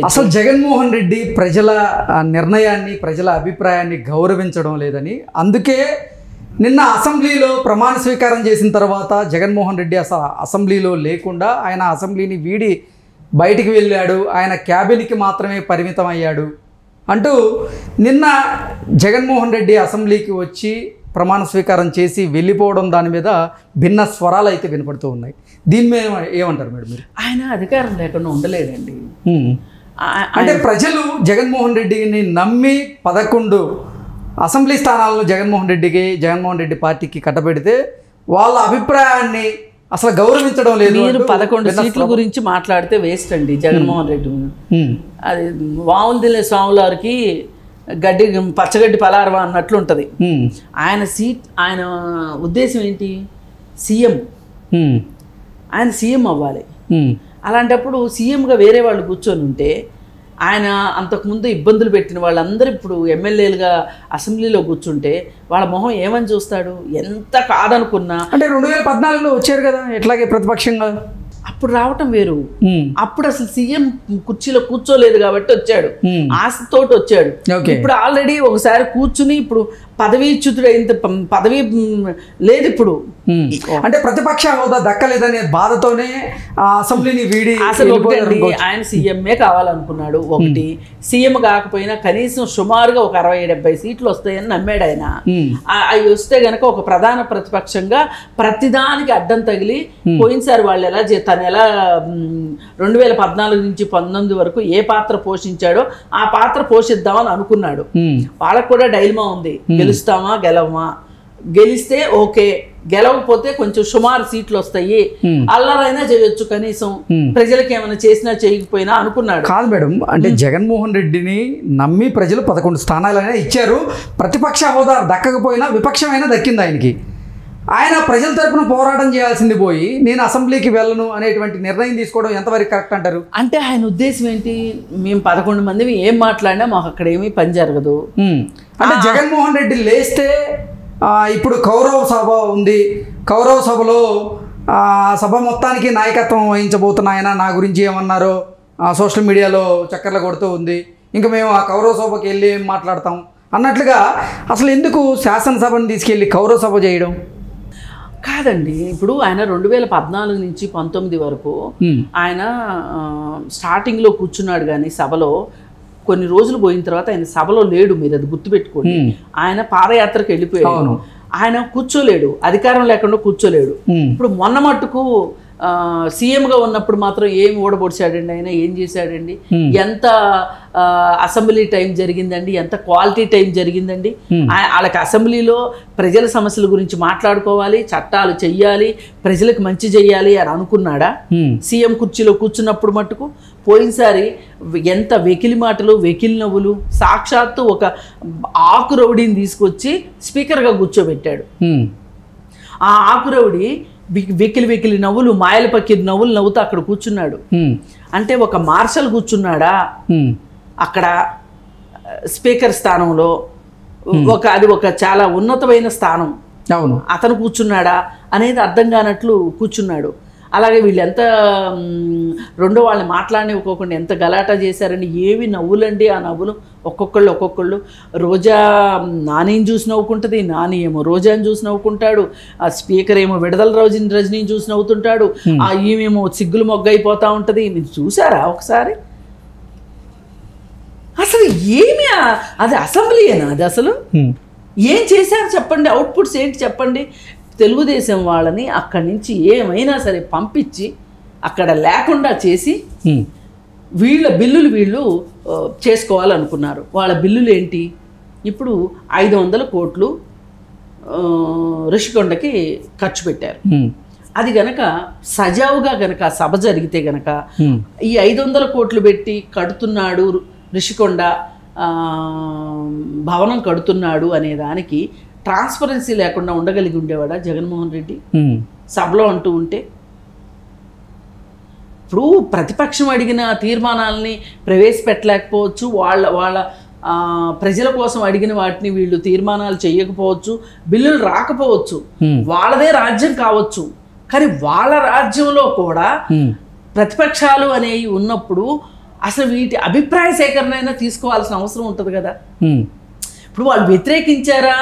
అసలు జగన్మోహన్ రెడ్డి ప్రజల నిర్ణయాన్ని, ప్రజల అభిప్రాయాన్ని గౌరవించడం లేదని, అందుకే నిన్న అసెంబ్లీలో ప్రమాణ స్వీకారం చేసిన తర్వాత జగన్మోహన్ రెడ్డి అసలు అసెంబ్లీలో లేకుండా ఆయన అసెంబ్లీని వీడి బయటికి వెళ్ళాడు, ఆయన క్యాబిన్కి మాత్రమే పరిమితం అయ్యాడు అంటూ నిన్న జగన్మోహన్ రెడ్డి అసెంబ్లీకి వచ్చి ప్రమాణ స్వీకారం చేసి వెళ్ళిపోవడం దాని మీద భిన్న స్వరాలు అయితే వినపడుతూ ఉన్నాయి. దీని మీద ఏమంటారు మేడం మీరు? ఆయన అధికారం లేకుండా ఉండలేడండి. అంటే ప్రజలు జగన్మోహన్ రెడ్డిని నమ్మి 11 అసెంబ్లీ స్థానాలను జగన్మోహన్ రెడ్డి పార్టీకి కట్టబెడితే వాళ్ళ అభిప్రాయాన్ని అసలు గౌరవించడం లేదు. మీరు 11 సీట్ల గురించి మాట్లాడితే వేస్ట్ అండి. జగన్మోహన్ రెడ్డి అది వాములదిల్లే స్వాములారికి గడ్డి పచ్చగడ్డి పలారవా అన్నట్లు ఉంటుంది. ఆయన ఉద్దేశం ఏంటి? సీఎం. ఆయన సీఎం అవ్వాలి. అలాంటప్పుడు సీఎంగా వేరే వాళ్ళు కూర్చొని ఉంటే ఆయన అంతకుముందు ఇబ్బందులు పెట్టిన వాళ్ళందరూ ఇప్పుడు ఎమ్మెల్యేలుగా అసెంబ్లీలో కూర్చుంటే వాళ్ళ మొహం ఏమని చూస్తాడు? ఎంత కాదనుకున్నా అంటే 2014లో వచ్చారు కదా ఎట్లాగే ప్రతిపక్షంగా, అప్పుడు రావటం వేరు. అప్పుడు అసలు సీఎం కుర్చీలో కూర్చోలేదు కాబట్టి వచ్చాడు, ఆశతోటి వచ్చాడు. ఇప్పుడు ఆల్రెడీ ఒకసారి కూర్చుని ఇప్పుడు పదవీచ్యుతుడైన పదవి లేదు ఇప్పుడు. అంటే ప్రతిపక్ష హోదా దక్కలేదనే బాధతోనే అసెంబ్లీని వీడి అసలు ఒకటండి, ఆయన సీఎంఏ కావాలనుకున్నాడు. ఒకటి సీఎం కాకపోయినా కనీసం సుమారుగా ఒక 60-70 సీట్లు వస్తాయని నమ్మాడు ఆయన. అవి వస్తే గనక ఒక ప్రధాన ప్రతిపక్షంగా ప్రతిదానికి అడ్డం తగిలి పోయినసారి వాళ్ళు తను ఎలా 2014 నుంచి 19 వరకు ఏ పాత్ర పోషించాడో ఆ పాత్ర పోషిద్దామని అనుకున్నాడు. వాళ్ళకు కూడా డైలమా ఉంది, గెలుస్తామా గెలవమా. గెలిస్తే ఓకే, గెలవకపోతే కొంచెం సుమారు సీట్లు వస్తాయి, అల్లరైనా చేయొచ్చు, కనీసం ప్రజలకు ఏమైనా చేసినా చేయకపోయినా అనుకున్నాడు. కాదు మేడం, అంటే జగన్మోహన్ రెడ్డిని నమ్మి ప్రజలు 11 స్థానాలైనా ఇచ్చారు. ప్రతిపక్ష హోదా దక్కకపోయినా విపక్షమైనా దక్కింది ఆయనకి. ఆయన ప్రజల తరపున పోరాటం చేయాల్సింది పోయి నేను అసెంబ్లీకి వెళ్ళను అనేటువంటి నిర్ణయం తీసుకోవడం ఎంతవరకు కరెక్ట్ అంటారు? అంటే ఆయన ఉద్దేశం ఏంటి? మేము 11 మంది ఏం మాట్లాడినా మాకు అక్కడ ఏమీ పని జరగదు. అంటే జగన్మోహన్ రెడ్డి లేస్తే ఇప్పుడు కౌరవ సభ ఉంది, కౌరవ సభలో సభ మొత్తానికి నాయకత్వం వహించబోతున్న ఆయన నా గురించి ఏమన్నారో సోషల్ మీడియాలో చక్కర్లు కొడుతూ ఉంది, ఇంకా మేము ఆ కౌరవ సభకి వెళ్ళి ఏం మాట్లాడతాం అన్నట్లుగా అసలు ఎందుకు శాసనసభను తీసుకెళ్ళి కౌరవ సభ చేయడం? కాదండి, ఇప్పుడు ఆయన 2014 నుంచి 19 వరకు ఆయన స్టార్టింగ్లో కూర్చున్నాడు, కానీ సభలో కొన్ని రోజులు పోయిన తర్వాత ఆయన సభలో లేడు. మీరు అది గుర్తుపెట్టుకోండి. ఆయన పాదయాత్రకు వెళ్ళిపోయాడు, ఆయన కూర్చోలేడు, అధికారం లేకుండా కూర్చోలేడు. ఇప్పుడు మొన్న మట్టుకు సీఎంగా ఉన్నప్పుడు మాత్రం ఏం ఓడబొడిచాడండి ఆయన? ఏం చేశాడండి? ఎంత అసెంబ్లీ టైం జరిగిందండి? ఎంత క్వాలిటీ టైం జరిగిందండి? వాళ్ళకి అసెంబ్లీలో ప్రజల సమస్యల గురించి మాట్లాడుకోవాలి, చట్టాలు చెయ్యాలి, ప్రజలకు మంచి చెయ్యాలి అని అనుకున్నాడా? సీఎం కుర్చీలో కూర్చున్నప్పుడు మట్టుకు పోయినసారి ఎంత వెకిలి మాటలు, వెకిలి నవ్వులు, సాక్షాత్తు ఒక ఆకు రౌడీని తీసుకొచ్చి స్పీకర్గా కూర్చోబెట్టాడు. ఆ ఆకు రౌడీ వెకిలి నవ్వులు, మాయల పక్కి నవ్వులు నవ్వుతూ అక్కడ కూర్చున్నాడు. అంటే ఒక మార్షల్ కూర్చున్నాడా అక్కడ స్పీకర్ స్థానంలో? అది ఒక చాలా ఉన్నతమైన స్థానం. అవును, అతను కూర్చున్నాడా అనేది అర్థం కానట్లు కూర్చున్నాడు. అలాగే వీళ్ళు ఎంత రెండో వాళ్ళని మాట్లాడనివ్వకోకుండా ఎంత గలాటా చేశారండి. ఏవి నవ్వులండి ఆ నవ్వులు! ఒక్కొక్కళ్ళు రోజా నానిని చూసి నవ్వుకుంటుంది, నాని ఏమో రోజాని చూసి నవ్వుకుంటాడు, ఆ స్పీకర్ ఏమో విడుదల రజనీని చూసి నవ్వుతుంటాడు, ఆ ఈమెమో సిగ్గులు మొగ్గైపోతూ ఉంటుంది. మీరు చూసారా ఒకసారి? అసలు ఏమి అది అసెంబ్లీయేనా? అది అసలు ఏం చేశారు చెప్పండి? అవుట్పుట్స్ ఏంటి చెప్పండి? తెలుగుదేశం వాళ్ళని అక్కడి నుంచి ఏమైనా సరే పంపించి అక్కడ లేకుండా చేసి వీళ్ళ బిల్లులు వీళ్ళు చేసుకోవాలనుకున్నారు. వాళ్ళ బిల్లులు ఏంటి? ఇప్పుడు 500 కోట్లు ఋషికొండకి ఖర్చు పెట్టారు. అది గనక సజావుగా గనక సభ జరిగితే గనక ఈ 500 కోట్లు పెట్టి కడుతున్నాడు ఋషికొండ భవనం కడుతున్నాడు అనే దానికి ట్రాన్స్పరెన్సీ లేకుండా ఉండగలిగి ఉండేవాడా జగన్మోహన్ రెడ్డి సభలో అంటూ ఉంటే? ఇప్పుడు ప్రతిపక్షం అడిగిన తీర్మానాలని ప్రవేశపెట్టలేకపోవచ్చు, వాళ్ళ ప్రజల కోసం అడిగిన వాటిని వీళ్ళు తీర్మానాలు చేయకపోవచ్చు, బిల్లులు రాకపోవచ్చు, వాళ్ళదే రాజ్యం కావచ్చు. కానీ వాళ్ళ రాజ్యంలో కూడా ప్రతిపక్షాలు అనేవి ఉన్నప్పుడు అసలు వీటి అభిప్రాయ సేకరణ అయినా తీసుకోవాల్సిన అవసరం ఉంటుంది కదా. ఉమ్. ఇప్పుడు వాళ్ళు వ్యతిరేకించారా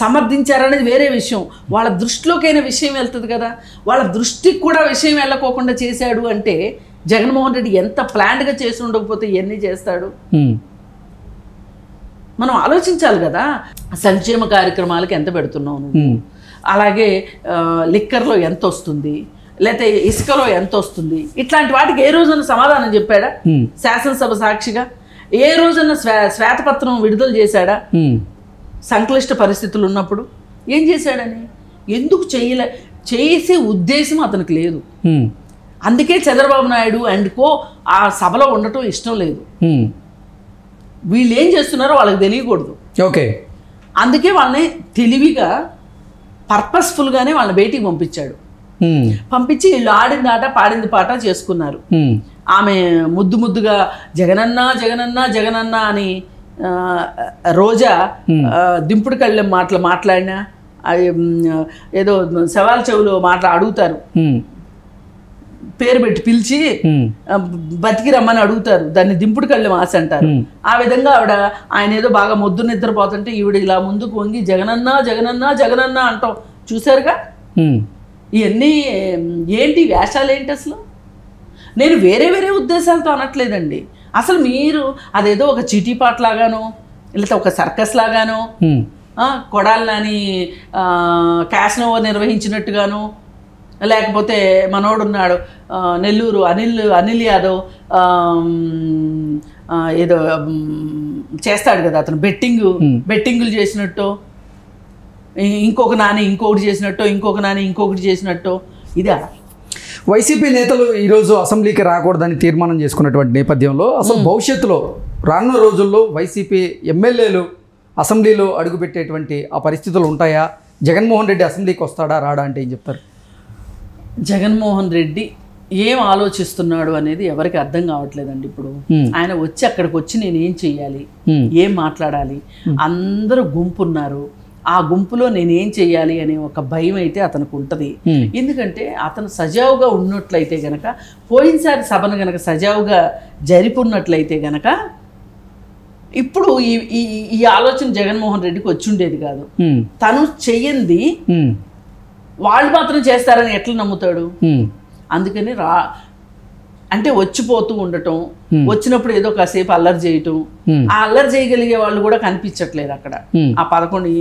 సమర్థించారా అనేది వేరే విషయం, వాళ్ళ దృష్టిలోకైనా విషయం వెళ్తుంది కదా. వాళ్ళ దృష్టికి కూడా విషయం వెళ్ళకోకుండా చేశాడు అంటే జగన్మోహన్ రెడ్డి ఎంత ప్లాన్డ్గా చేసి ఉండకపోతే ఇవన్నీ చేస్తాడు. మనం ఆలోచించాలి కదా. సంక్షేమ కార్యక్రమాలకు ఎంత పెడుతున్నావు నువ్వు, అలాగే లిక్కర్లో ఎంత వస్తుంది, లేకపోతే ఇసుకలో ఎంత వస్తుంది, ఇట్లాంటి వాటికి ఏ రోజున సమాధానం చెప్పాడా శాసనసభ సాక్షిగా? ఏ రోజున శ్వేతపత్రం విడుదల చేశాడా సంక్లిష్ట పరిస్థితులు ఉన్నప్పుడు? ఏం చేశాడని, ఎందుకు చేసే ఉద్దేశం అతనికి లేదు. అందుకే చంద్రబాబు నాయుడు అండ్ కో ఆ సభలో ఉండటం ఇష్టం లేదు. వీళ్ళు ఏం చేస్తున్నారో వాళ్ళకి తెలియకూడదు. ఓకే, అందుకే వాళ్ళని తెలివిగా పర్పస్ఫుల్గానే వాళ్ళని బయటికి పంపించాడు. పంపించి వీళ్ళు ఆడింది ఆట పాడింది పాట చేసుకున్నారు. ఆమె ముద్దుగా జగనన్నా జగనన్నా జగనన్నా అని రోజా దింపుడు కళ్ళెం మాట్లాడినా ఏదో సవాల్ చెవులు అడుగుతారు, పేరు పెట్టి పిలిచి బతికి రమ్మని అడుగుతారు, దాన్ని దింపుడు కళ్ళెం ఆశ అంటారు. ఆ విధంగా ఆయన ఏదో బాగా మొద్దు నిద్రపోతుంటే ఈవిడ ఇలా ముందుకు వంగి జగనన్నా జగనన్నా జగనన్నా అంటాం చూసారుగా. ఇవన్నీ ఏంటి వేషాలు ఏంటి అసలు? నేను వేరే ఉద్దేశాలతో అనట్లేదండి. అసలు మీరు అదేదో ఒక చిటీపాట్ లాగానో లేకపోతే ఒక సర్కస్ లాగానో కొడాలి నాని క్యాష్నో నిర్వహించినట్టుగాను, లేకపోతే మనోడున్నాడు నెల్లూరు అనిల్ యాదవ్ ఏదో చేస్తాడు కదా అతను, బెట్టింగులు చేసినట్టు, ఇంకొక నాని ఇంకొకటి చేసినట్టు, ఇంకొక నాని ఇంకొకటి చేసినట్టు. ఇదా వైసీపీ నేతలు ఈరోజు అసెంబ్లీకి రాకూడదని తీర్మానం చేసుకున్నటువంటి నేపథ్యంలో అసలు భవిష్యత్తులో రానున్న రోజుల్లో వైసీపీ ఎమ్మెల్యేలు అసెంబ్లీలో అడుగుపెట్టేటువంటి ఆ పరిస్థితులు ఉంటాయా? జగన్మోహన్ రెడ్డి అసెంబ్లీకి వస్తాడా రాడా అంటే ఏం చెప్తారు? జగన్మోహన్ రెడ్డి ఏం ఆలోచిస్తున్నాడు అనేది ఎవరికి అర్థం కావట్లేదండి. ఇప్పుడు ఆయన వచ్చి అక్కడికి వచ్చి నేను ఏం చెయ్యాలి, ఏం మాట్లాడాలి, అందరూ గుంపున్నారు, ఆ గుంపులో నేనేం చెయ్యాలి అనే ఒక భయం అయితే అతనికి ఉంటుంది. ఎందుకంటే అతను సజావుగా ఉన్నట్లయితే గనక, పోయినసారి సభను గనక సజావుగా జరిపున్నట్లయితే గనక ఇప్పుడు ఈ ఆలోచన జగన్మోహన్ రెడ్డికి వచ్చి ఉండేది కాదు. తను చెయ్యంది వాళ్ళు మాత్రం చేస్తారని ఎట్లా నమ్ముతాడు? అందుకని అంటే వచ్చిపోతూ ఉండటం, వచ్చినప్పుడు ఏదో కాసేపు అల్లరి చేయటం, ఆ అల్లరి చేయగలిగే వాళ్ళు కూడా కనిపించట్లేదు అక్కడ. ఆ 11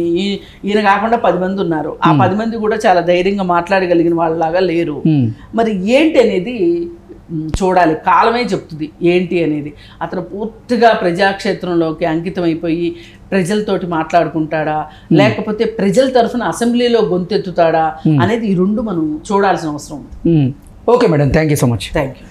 ఈయన కాకుండా 10 మంది ఉన్నారు. ఆ 10 మంది కూడా చాలా ధైర్యంగా మాట్లాడగలిగిన వాళ్ళలాగా లేరు. మరి ఏంటి అనేది చూడాలి, కాలమే చెప్తుంది ఏంటి అనేది. అతను పూర్తిగా ప్రజాక్షేత్రంలోకి అంకితం అయిపోయి ప్రజలతోటి మాట్లాడుకుంటాడా, లేకపోతే ప్రజల తరఫున అసెంబ్లీలో గొంతెత్తుతాడా అనేది ఈ రెండు మనం చూడాల్సిన అవసరం ఉంది. Okay madam, thank you so much. Thank you.